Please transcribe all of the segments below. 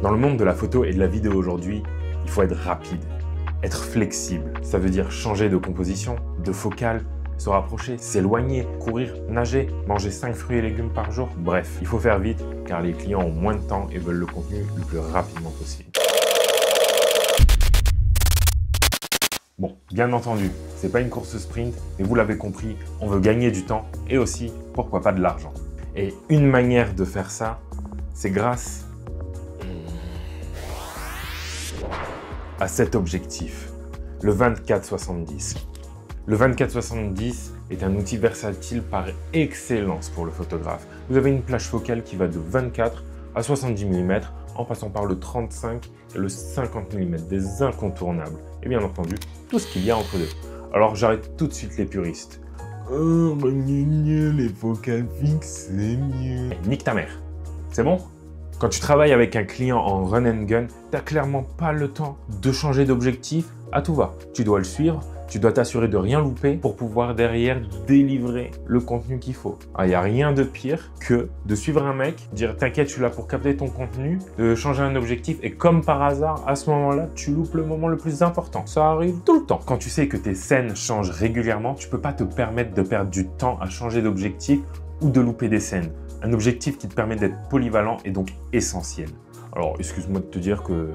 Dans le monde de la photo et de la vidéo aujourd'hui, il faut être rapide, être flexible. Ça veut dire changer de composition, de focale, se rapprocher, s'éloigner, courir, nager, manger 5 fruits et légumes par jour. Bref, il faut faire vite car les clients ont moins de temps et veulent le contenu le plus rapidement possible. Bon, bien entendu, c'est pas une course sprint, mais vous l'avez compris, on veut gagner du temps et aussi, pourquoi pas, de l'argent. Et une manière de faire ça, c'est grâce à cet objectif, le 24-70. Le 24-70 est un outil versatile par excellence pour le photographe. Vous avez une plage focale qui va de 24 à 70 mm en passant par le 35 et le 50 mm, des incontournables. Et bien entendu, tout ce qu'il y a entre deux. Alors j'arrête tout de suite les puristes. Oh, les focales fixes, c'est mieux. Nique ta mère. C'est bon? Quand tu travailles avec un client en run and gun, t'as clairement pas le temps de changer d'objectif à tout va. Tu dois le suivre, tu dois t'assurer de rien louper pour pouvoir derrière délivrer le contenu qu'il faut. Il n'y a rien de pire que de suivre un mec, dire t'inquiète, je suis là pour capter ton contenu, de changer un objectif et comme par hasard, à ce moment-là, tu loupes le moment le plus important. Ça arrive tout le temps. Quand tu sais que tes scènes changent régulièrement, tu peux pas te permettre de perdre du temps à changer d'objectif ou de louper des scènes. Un objectif qui te permet d'être polyvalent est donc essentiel. Alors, excuse-moi de te dire que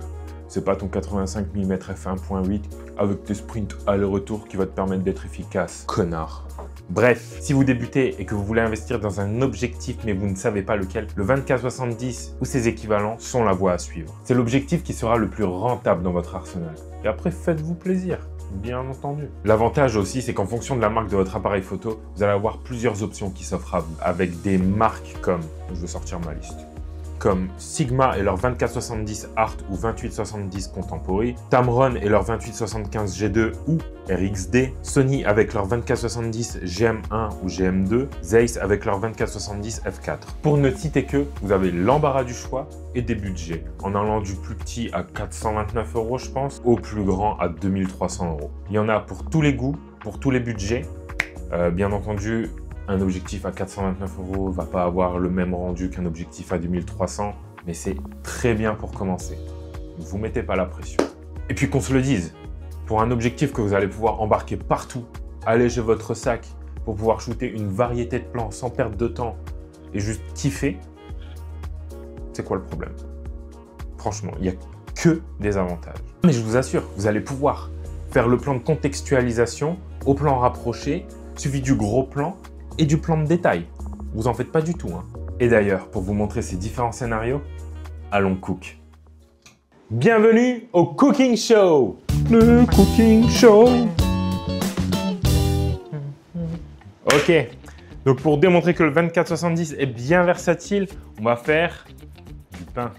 c'est pas ton 85 mm f1.8 avec tes sprints aller-retour qui va te permettre d'être efficace, connard. Bref, si vous débutez et que vous voulez investir dans un objectif mais vous ne savez pas lequel, le 24-70 ou ses équivalents sont la voie à suivre. C'est l'objectif qui sera le plus rentable dans votre arsenal. Et après, faites-vous plaisir. Bien entendu. L'avantage aussi, c'est qu'en fonction de la marque de votre appareil photo, vous allez avoir plusieurs options qui s'offrent à vous, avec des marques comme, je vais sortir ma liste, comme Sigma et leur 24-70 Art ou 28-70 Contemporary, Tamron et leur 28-75 G2 ou RXD, Sony avec leur 24-70 GM1 ou GM2, Zeiss avec leur 24-70 F4. Pour ne citer que, vous avez l'embarras du choix et des budgets, en allant du plus petit à 429 € je pense, au plus grand à 2300 €. Il y en a pour tous les goûts, pour tous les budgets. Bien entendu, un objectif à 429 € ne va pas avoir le même rendu qu'un objectif à 2300, mais c'est très bien pour commencer. Ne vous mettez pas la pression. Et puis qu'on se le dise, pour un objectif que vous allez pouvoir embarquer partout, alléger votre sac pour pouvoir shooter une variété de plans sans perdre de temps et juste kiffer, c'est quoi le problème? Franchement, il n'y a que des avantages. Mais je vous assure, vous allez pouvoir faire le plan de contextualisation au plan rapproché, suivi du gros plan et du plan de détail. Vous en faites pas du tout, hein. Et d'ailleurs, pour vous montrer ces différents scénarios, allons cook. Bienvenue au Cooking Show. Le Cooking Show. Ok, donc pour démontrer que le 24-70 est bien versatile, on va faire du pain.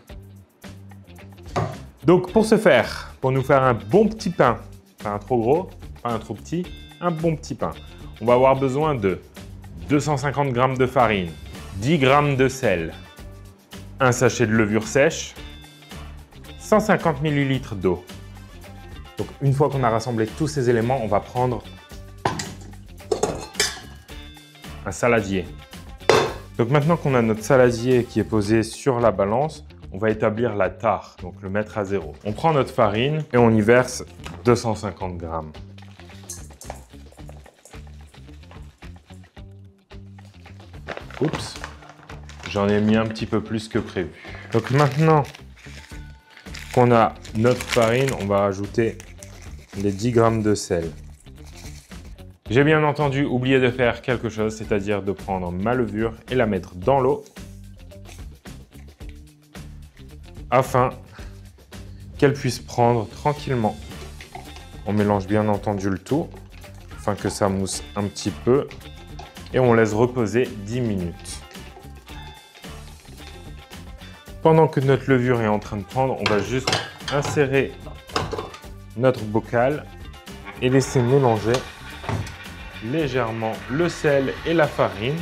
Donc pour ce faire, pour nous faire un bon petit pain, pas un trop gros, pas un trop petit, un bon petit pain, on va avoir besoin de 250 g de farine, 10 g de sel, un sachet de levure sèche, 150 ml d'eau. Donc une fois qu'on a rassemblé tous ces éléments, on va prendre un saladier. Donc maintenant qu'on a notre saladier qui est posé sur la balance, on va établir la tare, donc le mettre à 0. On prend notre farine et on y verse 250 g. Oups, j'en ai mis un petit peu plus que prévu. Donc maintenant qu'on a notre farine, on va rajouter les 10 g de sel. J'ai bien entendu oublié de faire quelque chose, c'est-à-dire de prendre ma levure et la mettre dans l'eau afin qu'elle puisse prendre tranquillement. On mélange bien entendu le tout afin que ça mousse un petit peu. Et on laisse reposer 10 minutes. Pendant que notre levure est en train de prendre, on va juste insérer notre bocal et laisser mélanger légèrement le sel et la farine.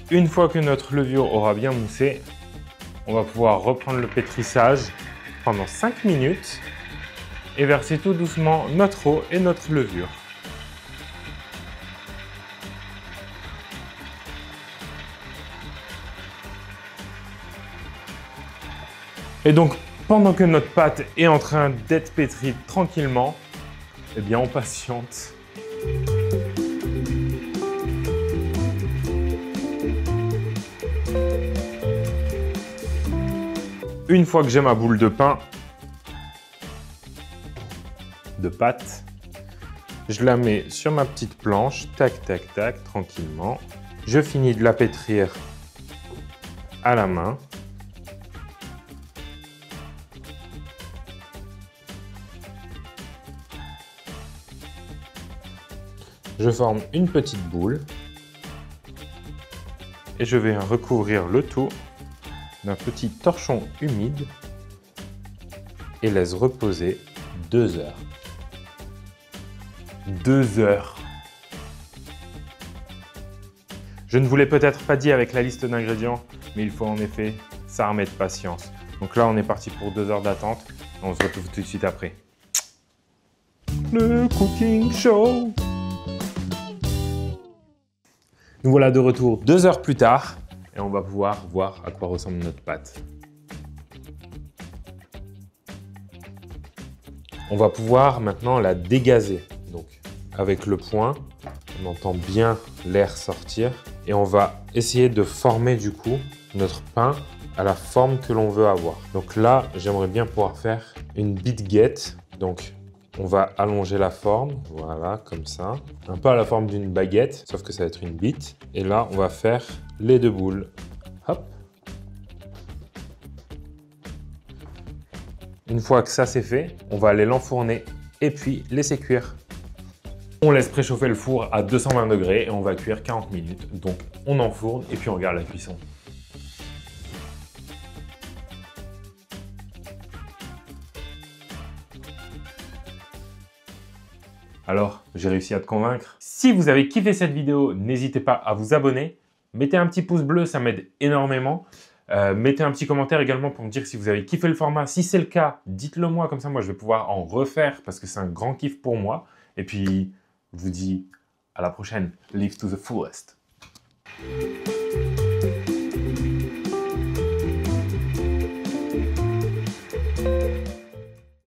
Une fois que notre levure aura bien moussé, on va pouvoir reprendre le pétrissage pendant 5 minutes et verser tout doucement notre eau et notre levure. Et donc, pendant que notre pâte est en train d'être pétrie tranquillement, eh bien, on patiente. Une fois que j'ai ma boule de pain, de pâte, je la mets sur ma petite planche, tac, tac, tac, tranquillement. Je finis de la pétrir à la main. Je forme une petite boule et je vais recouvrir le tout d'un petit torchon humide et laisse reposer 2 heures. 2 heures. Je ne vous l'ai peut-être pas dit avec la liste d'ingrédients, mais il faut en effet s'armer de patience. Donc là, on est parti pour 2 heures d'attente. On se retrouve tout de suite après. Le cooking show. Nous voilà de retour 2 heures plus tard et on va pouvoir voir à quoi ressemble notre pâte. On va pouvoir maintenant la dégazer. Donc avec le poing, on entend bien l'air sortir et on va essayer de former du coup notre pain à la forme que l'on veut avoir. Donc là, j'aimerais bien pouvoir faire une baguette. Donc on va allonger la forme, voilà, comme ça. Un peu à la forme d'une baguette, sauf que ça va être une bite. Et là, on va faire les 2 boules. Hop. Une fois que ça c'est fait, on va aller l'enfourner et puis laisser cuire. On laisse préchauffer le four à 220 degrés et on va cuire 40 minutes. Donc on enfourne et puis on regarde la cuisson. Alors, j'ai réussi à te convaincre. Si vous avez kiffé cette vidéo, n'hésitez pas à vous abonner. Mettez un petit pouce bleu, ça m'aide énormément. Mettez un petit commentaire également pour me dire si vous avez kiffé le format. Si c'est le cas, dites-le moi, comme ça moi je vais pouvoir en refaire parce que c'est un grand kiff pour moi. Et puis, je vous dis à la prochaine. Live to the fullest.